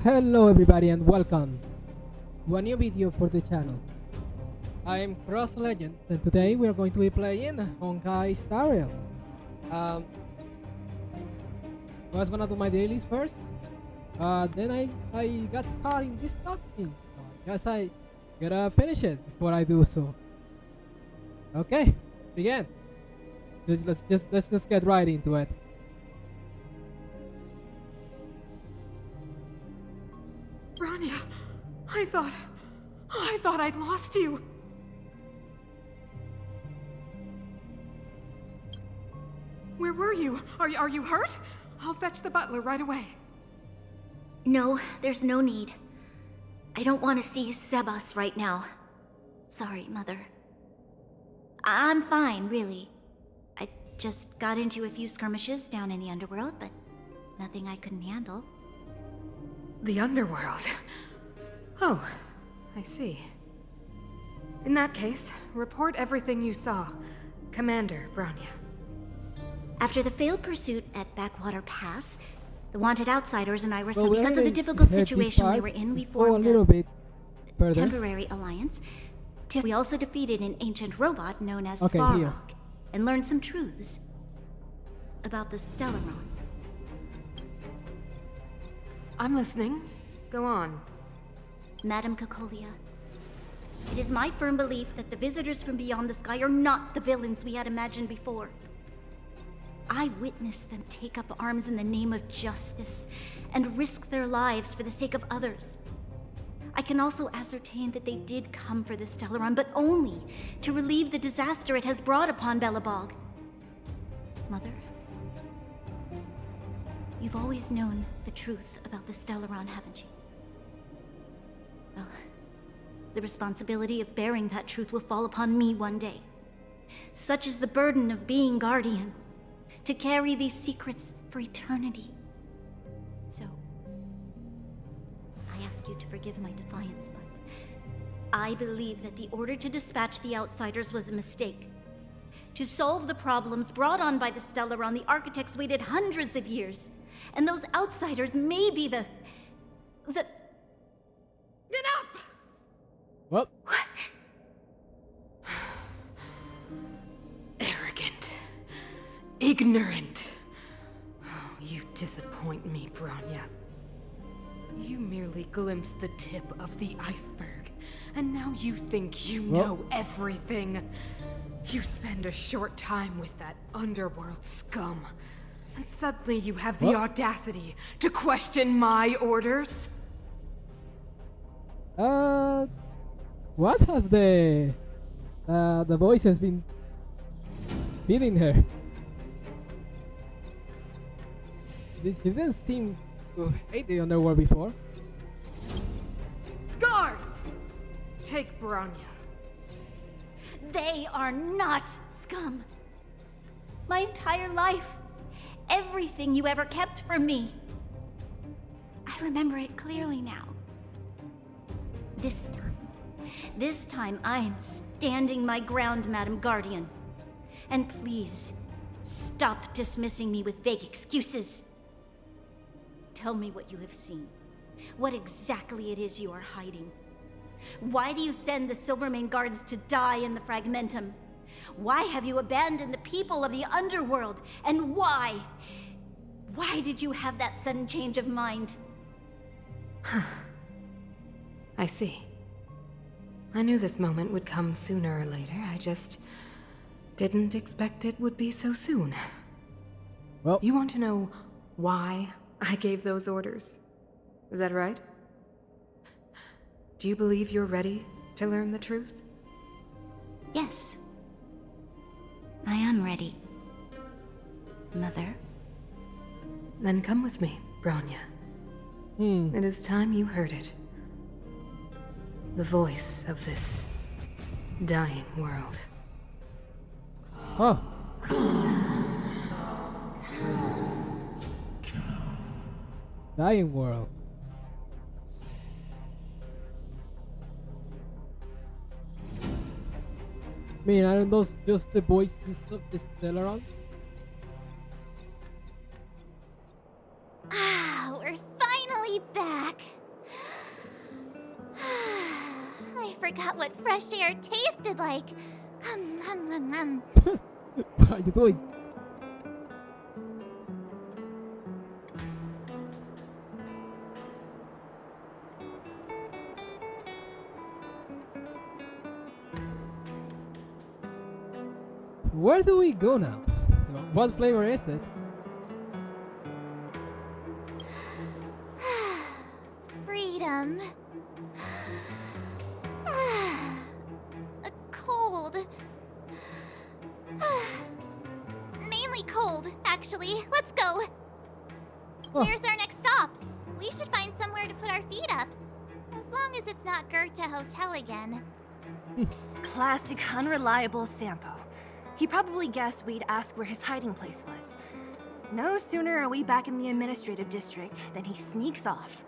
Hello everybody and welcome to a new video for the channel. I am Xross Legends and today we are going to be playing Honkai Star Rail. I was gonna do my dailies first, then I got caught in this cutscene. So I guess I gotta finish it before I do so. Okay, begin. Let's just get right into it. Bronya, I thought I'd lost you. Where were you? Are you hurt? I'll fetch the butler right away. No, there's no need. I don't want to see Sebas right now. Sorry, Mother. I'm fine, really. I just got into a few skirmishes down in the underworld, but nothing I couldn't handle. The underworld. Oh, I see. In that case, report everything you saw. Commander Bronya. After the failed pursuit at Backwater Pass, the wanted outsiders and I were Well, sent we because of the already difficult heard this situation we part. were in. We Let's go a formed little bit further. temporary alliance. We also defeated an ancient robot known as Okay, Svarog here. and learned some truths about the Stellaron. I'm listening. Go on. Madam Cocolia, it is my firm belief that the visitors from beyond the sky are not the villains we had imagined before. I witnessed them take up arms in the name of justice and risk their lives for the sake of others. I can also ascertain that they did come for the Stellaron, but only to relieve the disaster it has brought upon Belabog. Mother, you've always known the truth about the Stellaron, haven't you? Well, the responsibility of bearing that truth will fall upon me one day. Such is the burden of being Guardian, to carry these secrets for eternity. So, I ask you to forgive my defiance, but I believe that the order to dispatch the outsiders was a mistake. To solve the problems brought on by the Stellaron, the architects waited hundreds of years, and those outsiders may be the... Enough! Well, Arrogant. Ignorant. Oh, you disappoint me, Bronya. You merely glimpsed the tip of the iceberg, and now you think you know everything. You spend a short time with that underworld scum, and suddenly you have the audacity to question my orders? what have the voice has been feeding her? She didn't seem to hate the underworld before. Guards! Take Bronya. They are not scum. My entire life, everything you ever kept from me. I remember it clearly now. This time I am standing my ground, Madam Guardian. And please, stop dismissing me with vague excuses. Tell me what you have seen. What exactly it is you are hiding. Why do you send the Silvermane guards to die in the Fragmentum? Why have you abandoned the people of the underworld? And why? Why did you have that sudden change of mind? I see. I knew this moment would come sooner or later. I just didn't expect it would be so soon. Well, You want to know why I gave those orders? Is that right? Do you believe you're ready to learn the truth? Yes. I am ready. Mother? Then come with me, Bronya. It is time you heard it. The voice of this dying world. oh, dying world. I mean, aren't those just the voices of the Stellaron? We're finally be back. I forgot what fresh air tasted like. What are you doing? Where do we go now? What flavor is it? Freedom. Cold. Mainly cold, actually. Let's go. Oh. Where's our next stop? We should find somewhere to put our feet up. As long as it's not Goethe Hotel again. Classic unreliable Sampo. He probably guessed we'd ask where his hiding place was. No sooner are we back in the administrative district than he sneaks off.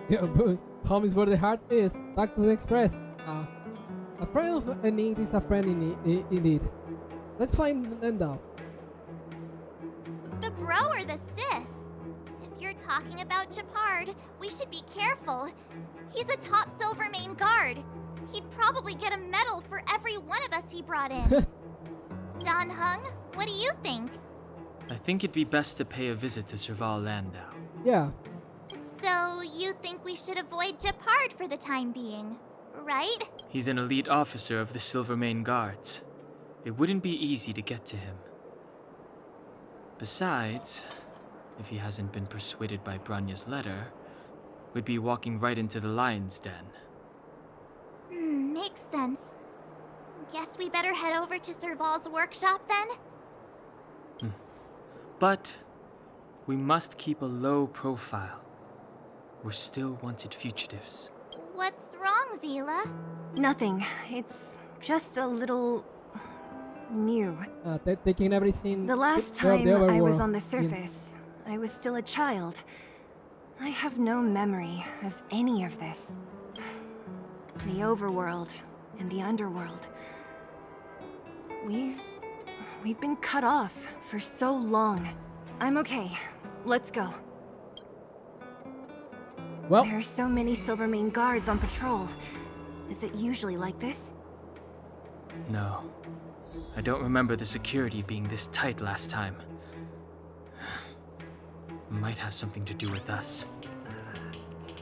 Yeah, but home is where the heart is. Back to the express. A friend of a need is a friend indeed. Let's find Lendau. The bro or the sis? If you're talking about Chapard, we should be careful. He's a top Silvermane guard. He'd probably get a medal for every one of us he brought in. Don Hung, what do you think? I think it'd be best to pay a visit to Serval Landau. Yeah. So, you think we should avoid Chapard for the time being, right? He's an elite officer of the Silvermane Guards. It wouldn't be easy to get to him. Besides, if he hasn't been persuaded by Bronya's letter, we'd be walking right into the lion's den. Makes sense. Guess we better head over to Serval's workshop then? But we must keep a low profile. We're still wanted fugitives. What's wrong, Zila? Nothing. It's just a little... new. Taking everything. The last the time I was overworld. on the surface, I was still a child. I have no memory of any of this. The overworld and the underworld. We've been cut off for so long. I'm okay. Let's go. Well, There are so many Silvermane guards on patrol. Is it usually like this? No. I don't remember the security being this tight last time. Might have something to do with us.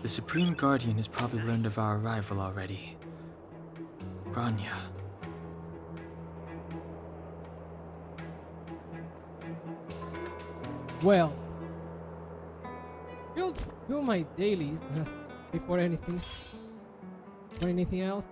The Supreme Guardian has probably learned of our arrival already. Bronya. well. You'll do my dailies before anything. Or anything else.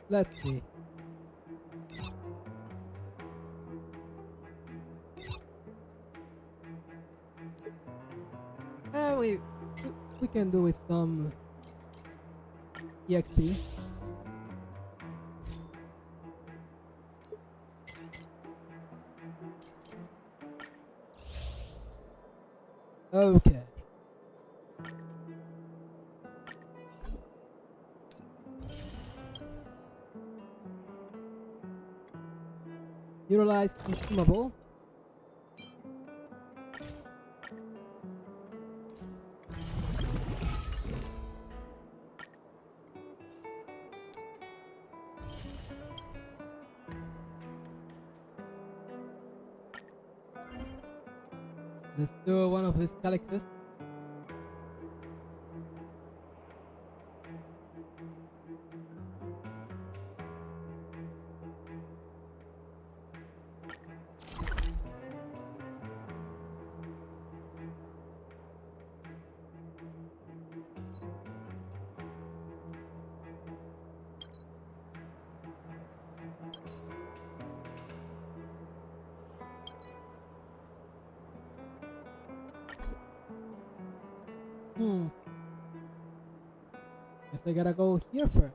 Let's see. We can do with some EXP. Okay. Utilize consumable. Let's do one of these calyxes. Hmm. Guess I gotta go here first.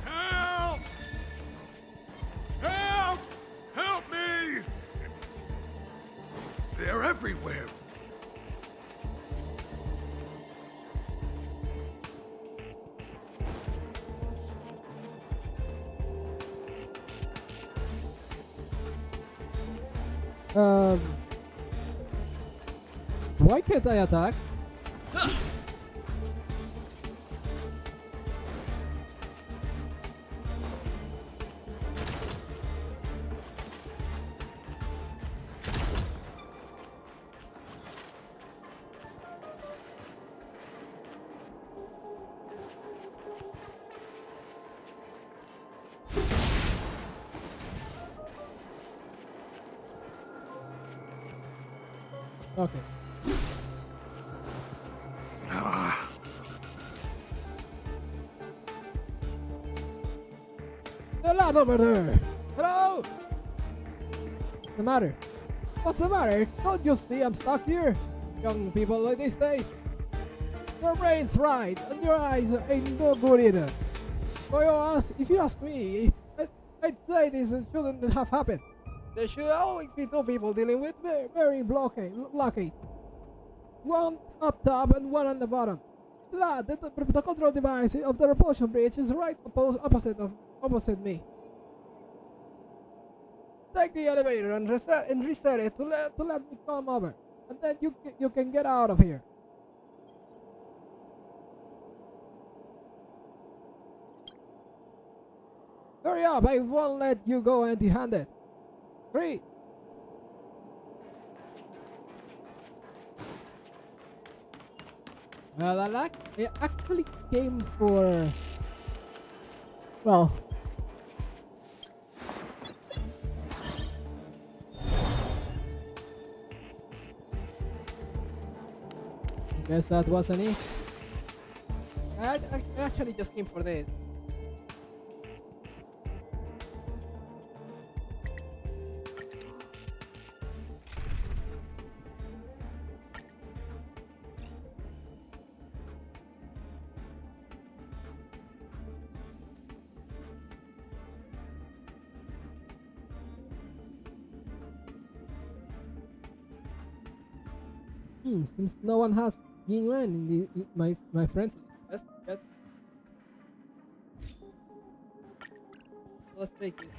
Help! Help! Help me! They're everywhere. Um. Why can't I attack? Okay. The lad over there! Hello! What's the matter? What's the matter? Don't you see I'm stuck here? Young people like these days. Your brain's right, and your eyes ain't no good either. If you ask me, I'd say this shouldn't have happened. There should always be two people dealing with very blockades. One up top and one on the bottom. Lad, the control device of the repulsion bridge is right opposite me. Take the elevator and reset it to let me come over, and then you can get out of here. Hurry up! I won't let you go empty-handed. Hurry! Well, I actually came for... Well... I guess that wasn't it. I actually just came for this. Since no one has genuine in my friends list, let's take this.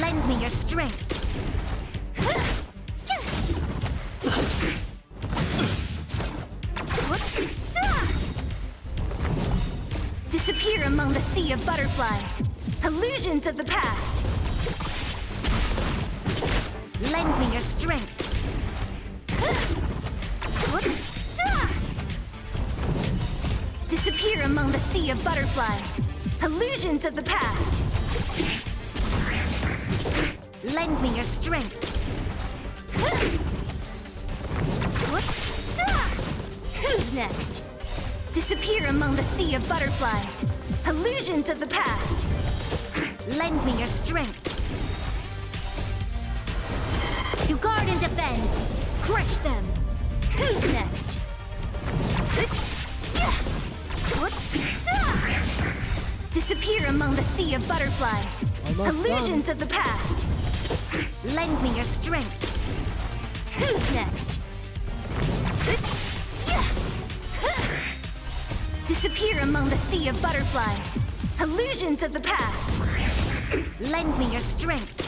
Lend me your strength. Disappear among the sea of butterflies. Illusions of the past. Lend me your strength. Disappear among the sea of butterflies. Illusions of the past. Lend me your strength. Who's next? Disappear among the sea of butterflies. Illusions of the past. Lend me your strength. To guard and defend. Crush them. Who's next? Disappear among the sea of butterflies. Illusions of the past. Lend me your strength. Who's next? Disappear among the sea of butterflies. Illusions of the past. Lend me your strength.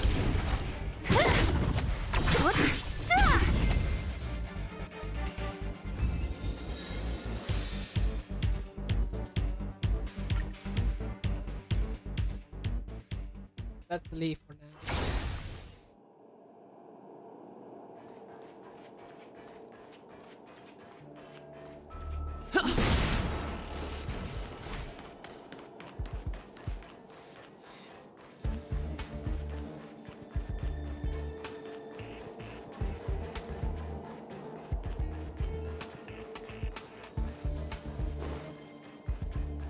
Let's leave for now.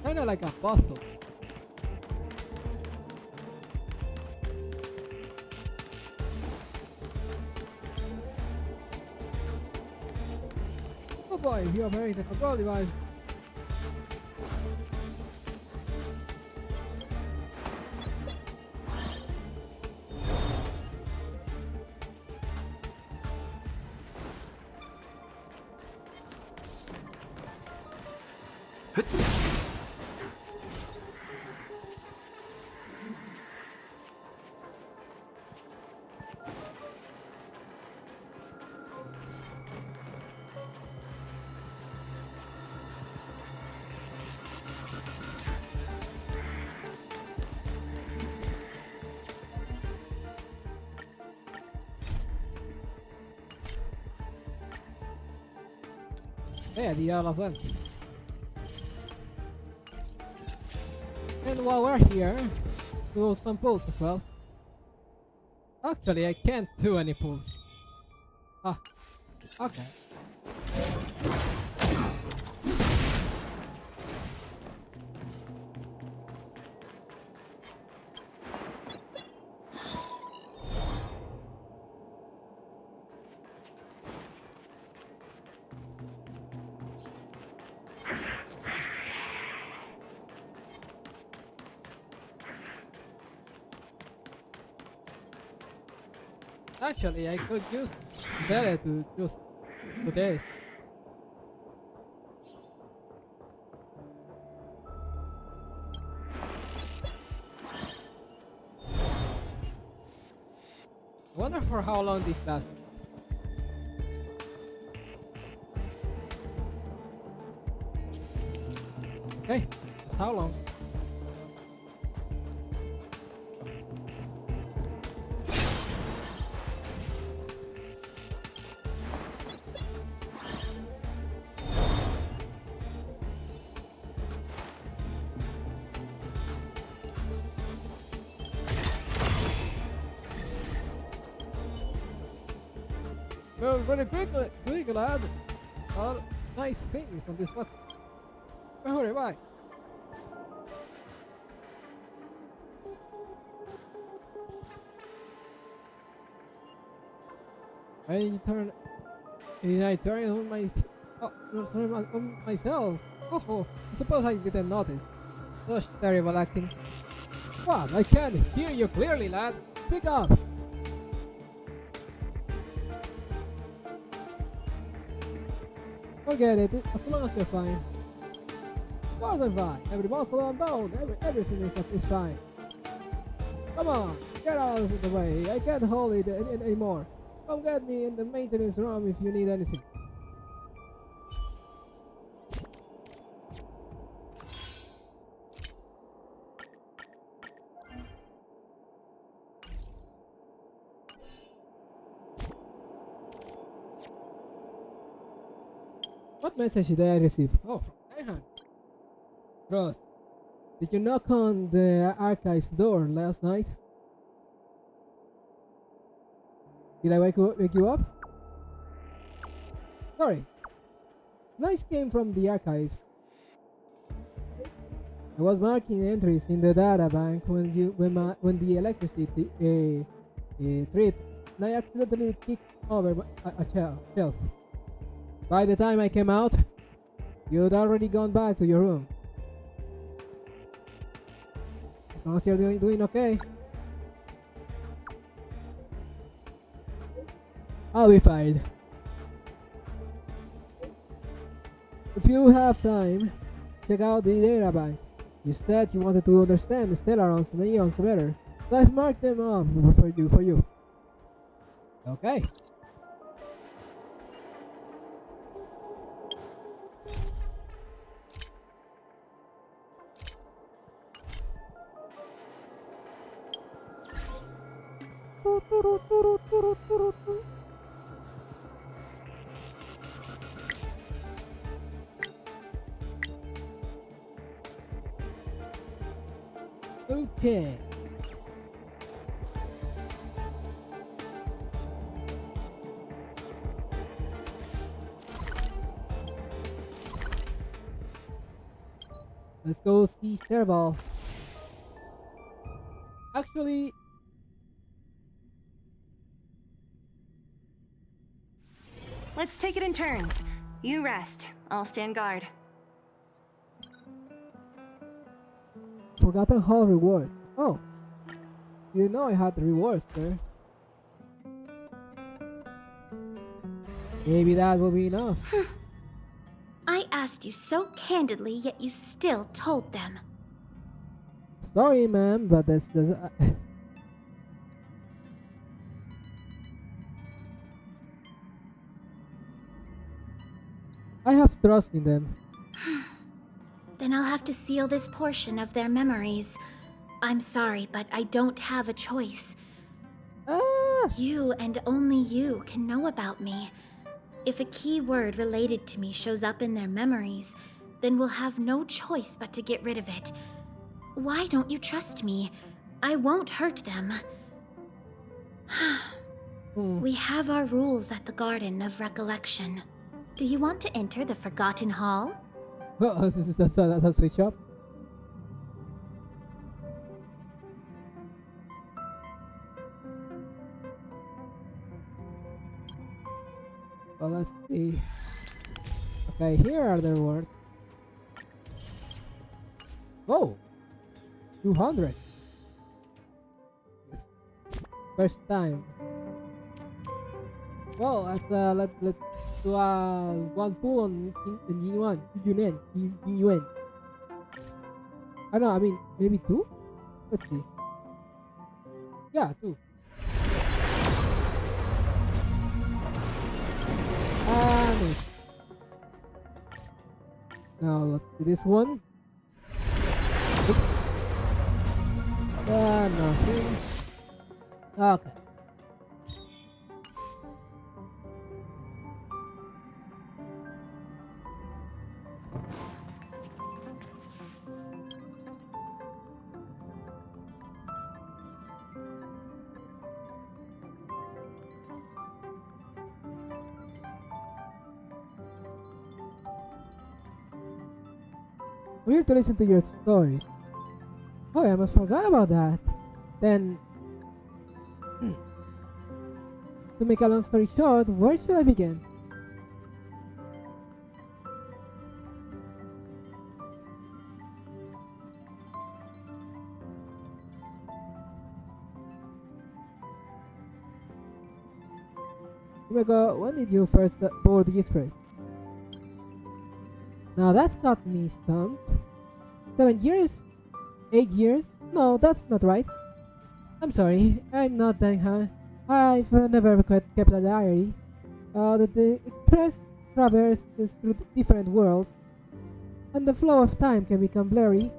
kinda like a puzzle. Oh boy, you operate the control device. Yeah, the all of them. And while we're here, do some pulls as well. Actually, I can't do any pulls. Ah, okay. Actually, I could use better to just do this. I wonder for how long this lasts. Okay, that's how long? Well, very quick, lad. All nice things on this box. Hurry, bye. I turn on on myself. Oh, I suppose I didn't notice. Such terrible acting. What? I can't hear you clearly, lad. Pick up. Forget it, as long as you're fine. Of course I'm fine. Every muscle and bone, everything is fine. Come on, get out of the way. I can't hold it anymore. Come get me in the maintenance room if you need anything. What message did I receive? Oh, from Ehan. Ross, did you knock on the archive's door last night? Did I wake you up? Sorry. Noise came from the archives. I was marking entries in the data bank when the electricity tripped, and I accidentally kicked over a shelf. By the time I came out, you'd already gone back to your room. As long as you're doing okay. I'll be fine. If you have time, check out the data bank. You said you wanted to understand the stellarons and the eons better. So I've marked them up for you. Okay. Okay. Let's go see Serval. Actually, Let's take it in turns. You rest. I'll stand guard. Forgotten Hall rewards. Oh, didn't know I had rewards there. Maybe that will be enough. I asked you so candidly, yet you still told them. Sorry, ma'am, but that's I have trust in them. Then I'll have to seal this portion of their memories. I'm sorry, but I don't have a choice. Ah! You and only you can know about me. If a key word related to me shows up in their memories, then we'll have no choice but to get rid of it. Why don't you trust me? I won't hurt them. We have our rules at the Garden of Recollection. Do you want to enter the Forgotten Hall? Oh, that's a switch up. Well, let's see. Okay, here are the rewards. Oh, 200. First time. Well, let's do one pull on Yuan. I know. I mean, maybe two. Let's see. Yeah, two. Nice. Now let's do this one. Nothing. Okay. I'm here to listen to your stories. Oh, I almost forgot about that. Then, to make a long story short, where should I begin? Omega, when did you first board the Express? Now that's got me stumped. 7 years? 8 years? No, that's not right. I'm sorry, I'm not that high. I've never kept a diary. The Express traverses through different worlds, and the flow of time can become blurry.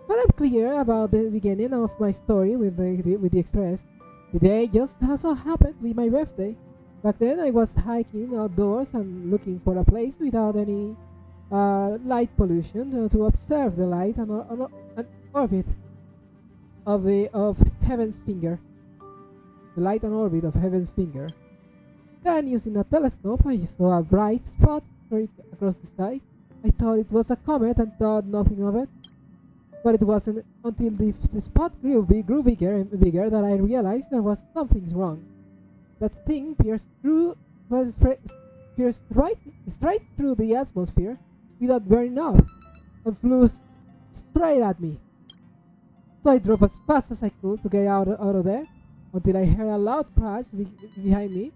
But I'm clear about the beginning of my story with the Express. The day just so happened to be my birthday. Back then, I was hiking outdoors and looking for a place without any light pollution to observe the light and orbit of Heaven's Finger. The light and orbit of Heaven's Finger. Then, using a telescope, I saw a bright spot straight across the sky. I thought it was a comet and thought nothing of it. But it wasn't until the spot grew bigger and bigger that I realized there was something wrong. That thing pierced right straight through the atmosphere without burning up and flew straight at me. So I drove as fast as I could to get out of there until I heard a loud crash behind me,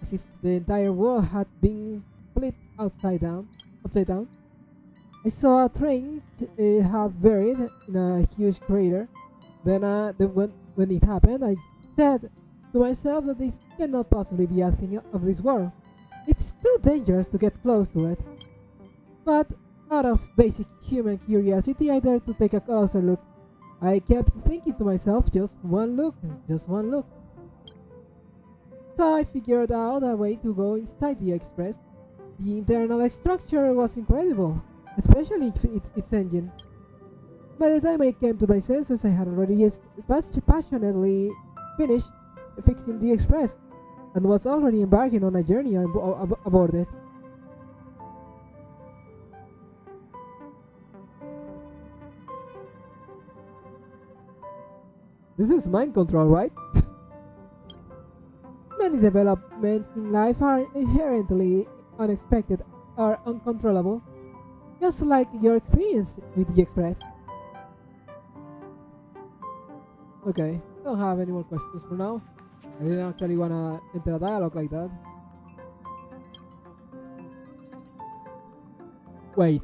as if the entire world had been split upside down. I saw a train half buried in a huge crater. Then when it happened, I said to myself that this cannot possibly be a thing of this world. It's too dangerous to get close to it. But out of basic human curiosity, I dared to take a closer look. I kept thinking to myself, just one look. So I figured out a way to go inside the Express. The internal structure was incredible, especially its engine. By the time I came to my senses, I had already passionately finished fixing the Express and was already embarking on a journey aboard it. This is mind control, right? Many developments in life are inherently unexpected or uncontrollable, just like your experience with the Express. Okay, don't have any more questions for now. I didn't actually wanna enter a dialogue like that. Wait.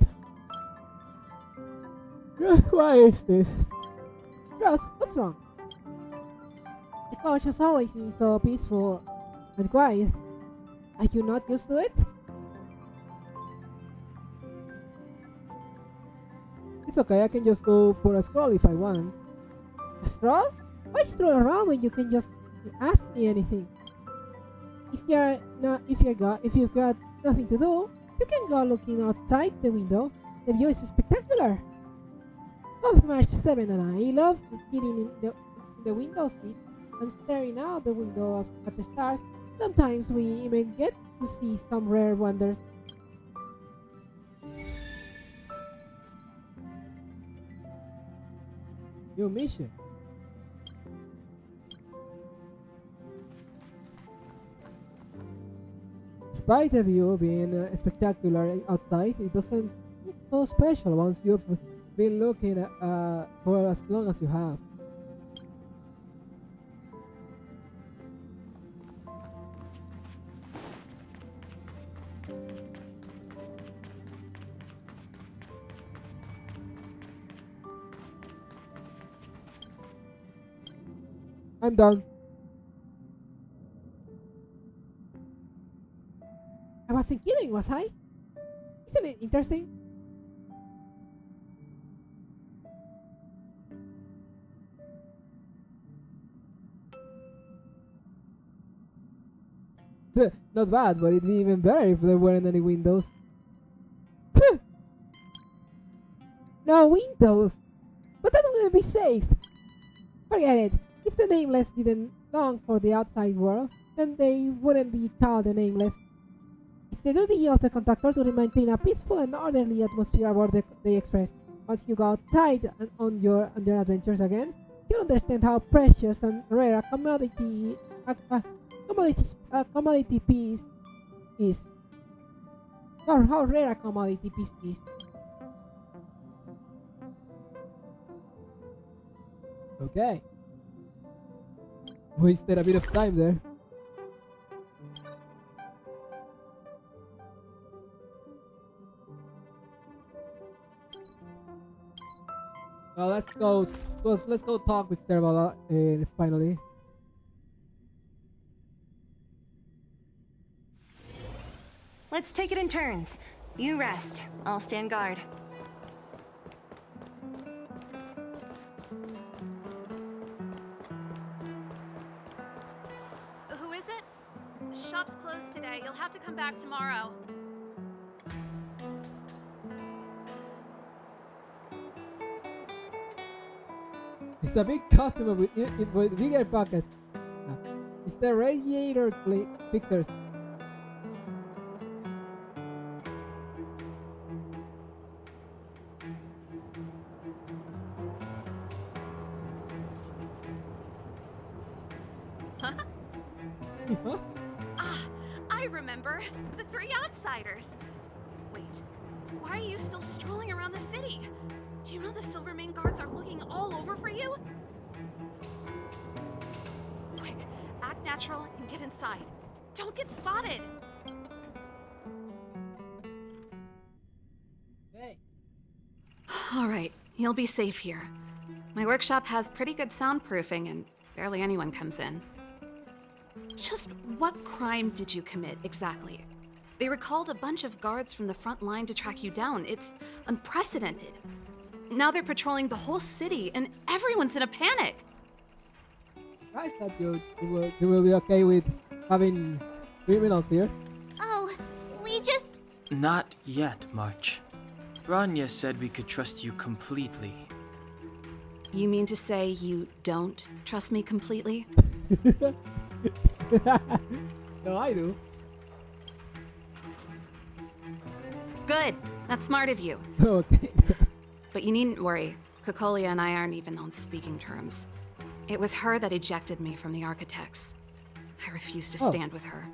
Why is this? Ross, what's wrong? The coach has always been so peaceful and quiet. Are you not used to it? It's okay, I can just go for a scroll if I want. A stroll? Why stroll around when you can just ask me anything? If you've got nothing to do, you can go looking outside the window. The view is spectacular. Both March 7 and I love sitting in the window seat and staring out the window at the stars. Sometimes we even get to see some rare wonders. New mission. Despite the view being spectacular outside, it doesn't look so special once you've been looking for as long as you have. I'm done. I wasn't kidding, was I? Isn't it interesting? Not bad, but it'd be even better if there weren't any windows. No windows! But that wouldn't be safe! Forget it. If the Nameless didn't long for the outside world, then they wouldn't be called the Nameless. It's the duty of the conductor to maintain a peaceful and orderly atmosphere aboard the Express. Once you go outside and on your adventures again, you'll understand how precious and rare a commodity piece is. Or how rare a commodity piece is. Okay. Wasted a bit of time there. Well, let's go talk with Servala finally. Let's take it in turns. You rest. I'll stand guard. Who is it? Shop's closed today. You'll have to come back tomorrow. It's a big customer with bigger pockets. It's the radiator fixers. Huh? Ah, I remember. The three outsiders. Wait, why are you still strolling around the city? Do you know the Silvermane guards are looking all over for you? Quick, act natural and get inside. Don't get spotted. Hey. All right, you'll be safe here. My workshop has pretty good soundproofing and barely anyone comes in. Just what crime did you commit exactly? They recalled a bunch of guards from the front line to track you down. It's unprecedented. Now they're patrolling the whole city and everyone's in a panic. Nice that you will be okay with having criminals here. Oh, we just... Not yet, March. Bronya said we could trust you completely. You mean to say you don't trust me completely? No, I do. Good. That's smart of you. Okay. But you needn't worry. Cocolia and I aren't even on speaking terms. It was her that ejected me from the Architects. I refuse to Oh. stand with her.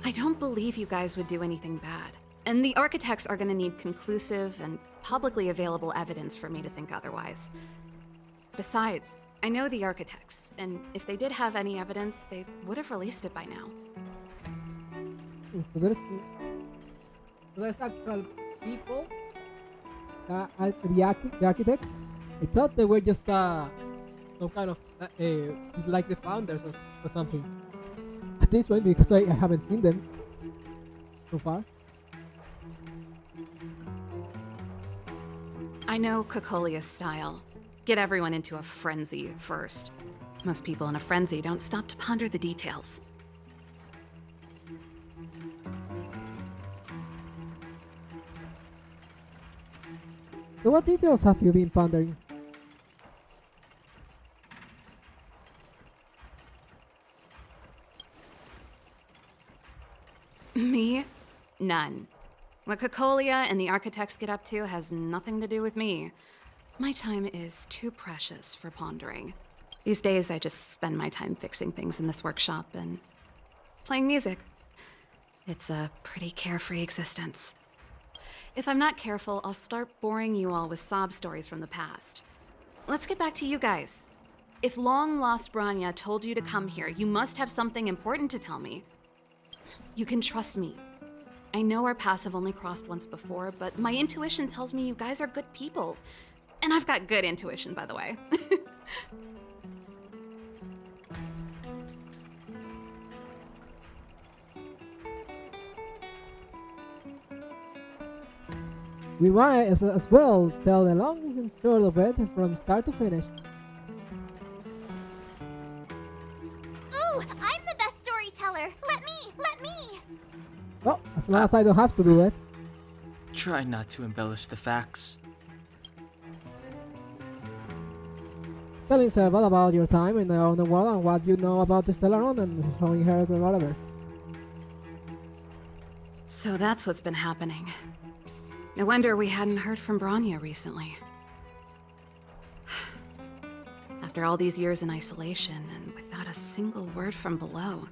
I don't believe you guys would do anything bad. And the Architects are gonna need conclusive and publicly available evidence for me to think otherwise. Besides, I know the Architects, and if they did have any evidence, they would have released it by now. So there's actual people. The architect. I thought they were just some kind of like the founders or something. At this point, because I haven't seen them so far. I know Cocolia's style. Get everyone into a frenzy first. Most people in a frenzy don't stop to ponder the details. So what details have you been pondering? Me? None. What Cocolia and the Architects get up to has nothing to do with me. My time is too precious for pondering. These days, I just spend my time fixing things in this workshop and playing music. It's a pretty carefree existence. If I'm not careful, I'll start boring you all with sob stories from the past. Let's get back to you guys. If long-lost Bronya told you to come here, you must have something important to tell me. You can trust me. I know our paths have only crossed once before, but my intuition tells me you guys are good people. And I've got good intuition, by the way. We might as well tell the long and short of it from start to finish. Ooh, I'm the best storyteller. Let me. Well, as long as I don't have to do it. Try not to embellish the facts. Telling Isabel about your time in the underworld and what you know about the Stellaron and showing her or whatever. So that's what's been happening. No wonder we hadn't heard from Bronya recently. After all these years in isolation and without a single word from below,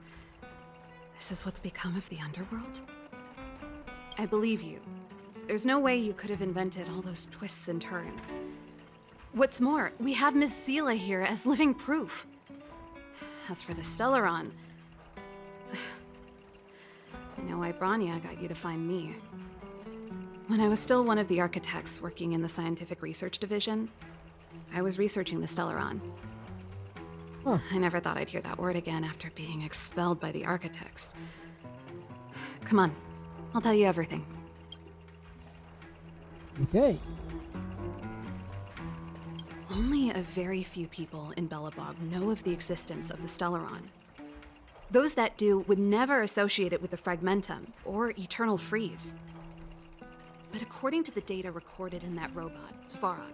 this is what's become of the underworld? I believe you. There's no way you could have invented all those twists and turns. What's more, we have Miss Seela here as living proof. As for the Stellaron, I know why Bronya got you to find me. When I was still one of the Architects working in the Scientific Research Division, I was researching the Stellaron. Huh. I never thought I'd hear that word again after being expelled by the Architects. Come on, I'll tell you everything. Okay. Only a very few people in Belabog know of the existence of the Stellaron. Those that do would never associate it with the Fragmentum or Eternal Freeze. But according to the data recorded in that robot, Svarog,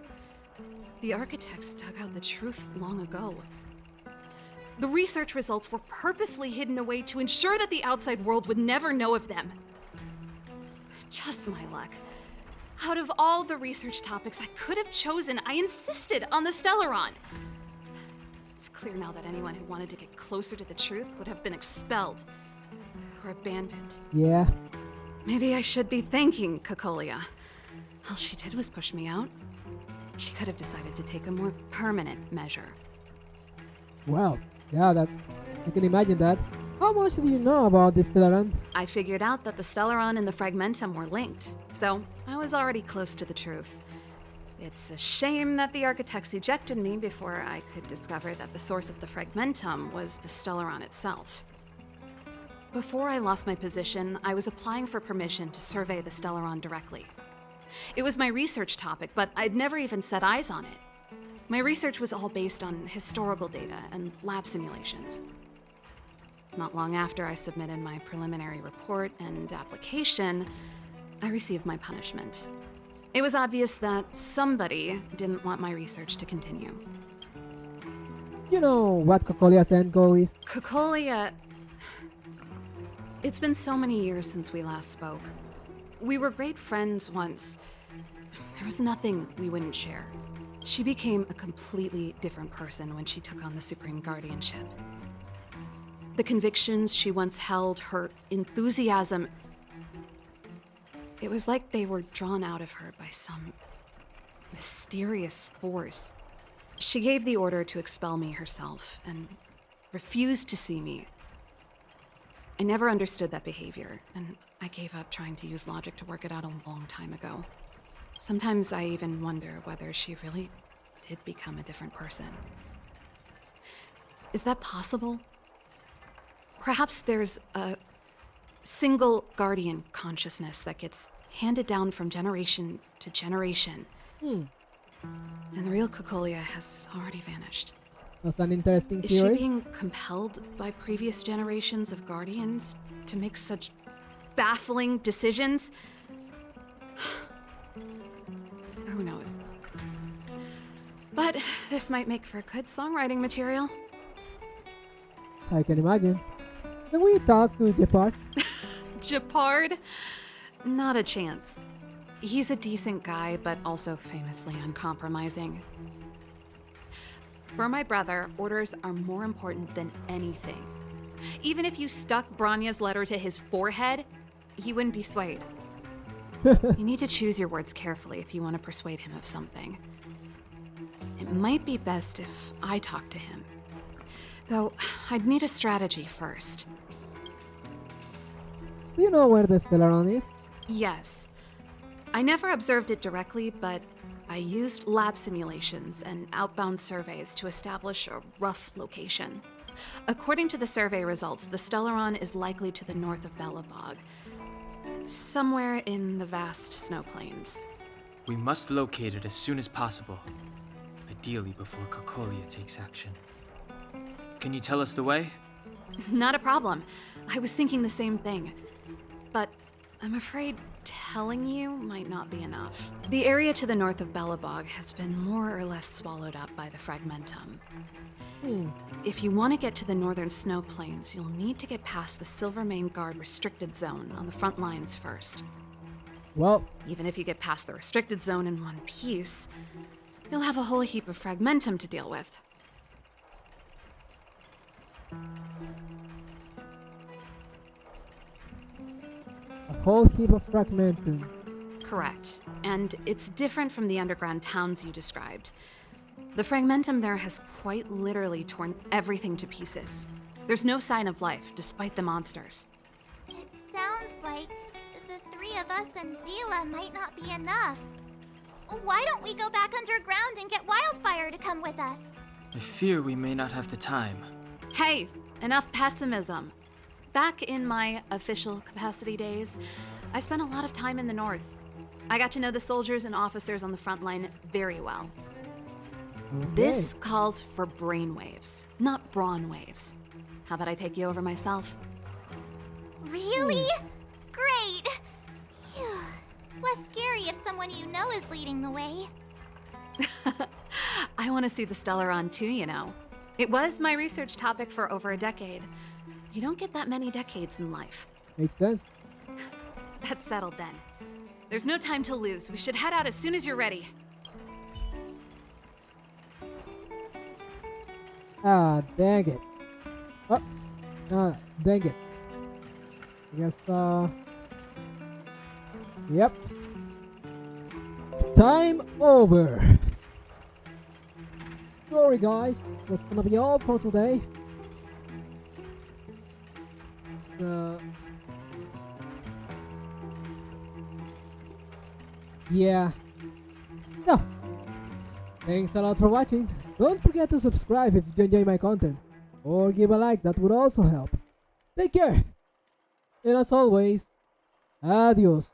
the Architects dug out the truth long ago. The research results were purposely hidden away to ensure that the outside world would never know of them. Just my luck. Out of all the research topics I could have chosen, I insisted on the Stellaron. It's clear now that anyone who wanted to get closer to the truth would have been expelled or abandoned. Yeah. Maybe I should be thanking Cocolia. All she did was push me out. She could have decided to take a more permanent measure. Wow. Yeah, that I can imagine that. How much do you know about this Stellaron? I figured out that the Stellaron and the Fragmentum were linked, so I was already close to the truth. It's a shame that the Architects ejected me before I could discover that the source of the Fragmentum was the Stellaron itself. Before I lost my position, I was applying for permission to survey the Stellaron directly. It was my research topic, but I'd never even set eyes on it. My research was all based on historical data and lab simulations. Not long after I submitted my preliminary report and application, I received my punishment. It was obvious that somebody didn't want my research to continue. You know what Cocolia's end goal is? Cocolia... It's been so many years since we last spoke. We were great friends once. There was nothing we wouldn't share. She became a completely different person when she took on the Supreme Guardianship. The convictions she once held, her enthusiasm, it was like they were drawn out of her by some mysterious force. She gave the order to expel me herself and refused to see me. I never understood that behavior, and I gave up trying to use logic to work it out a long time ago. Sometimes I even wonder whether she really did become a different person. Is that possible? Perhaps there's a single guardian consciousness that gets handed down from generation to generation. And the real Cocolia has already vanished. That's an interesting Is she theory. being compelled by previous generations of guardians to make such baffling decisions? Who knows? But this might make for good songwriting material. I can imagine. Can we talk to Gepard? Gepard? Not a chance. He's a decent guy, but also famously uncompromising. For my brother, orders are more important than anything. Even if you stuck Bronya's letter to his forehead, he wouldn't be swayed. You need to choose your words carefully if you want to persuade him of something. It might be best if I talk to him. Though, I'd need a strategy first. Do you know where the Stellaron is? Yes. I never observed it directly, but I used lab simulations and outbound surveys to establish a rough location. According to the survey results, the Stellaron is likely to the north of Belabog, somewhere in the vast snow plains. We must locate it as soon as possible. Ideally before Cocolia takes action. Can you tell us the way? Not a problem. I was thinking the same thing. But I'm afraid telling you might not be enough. The area to the north of Belabog has been more or less swallowed up by the Fragmentum. If you want to get to the northern snow plains, you'll need to get past the Silvermane Guard restricted zone on the front lines first. Well, Even if you get past the restricted zone in one piece, you'll have a whole heap of Fragmentum to deal with. a whole heap of fragmentum. Correct. And it's different from the underground towns you described. The Fragmentum there has quite literally torn everything to pieces. There's no sign of life, despite the monsters. It sounds like the three of us and Zila might not be enough. Why don't we go back underground and get Wildfire to come with us? I fear we may not have the time. Hey, enough pessimism. Back in my official capacity days, I spent a lot of time in the north. I got to know the soldiers and officers on the front line very well. Okay. This calls for brainwaves, not brawn waves. How about I take you over myself? Really? Great! Phew. It's less scary if someone you know is leading the way. I want to see the Stellaron too, you know. It was my research topic for over a decade. You don't get that many decades in life. Makes sense. That's settled then. There's no time to lose. We should head out as soon as you're ready. Ah, dang it. Oh, dang it. I guess, Yep. Time over. Sorry guys, that's gonna be all for today. Yeah. No. Thanks a lot for watching. Don't forget to subscribe if you enjoy my content. Or give a like, that would also help. Take care. And as always, adios.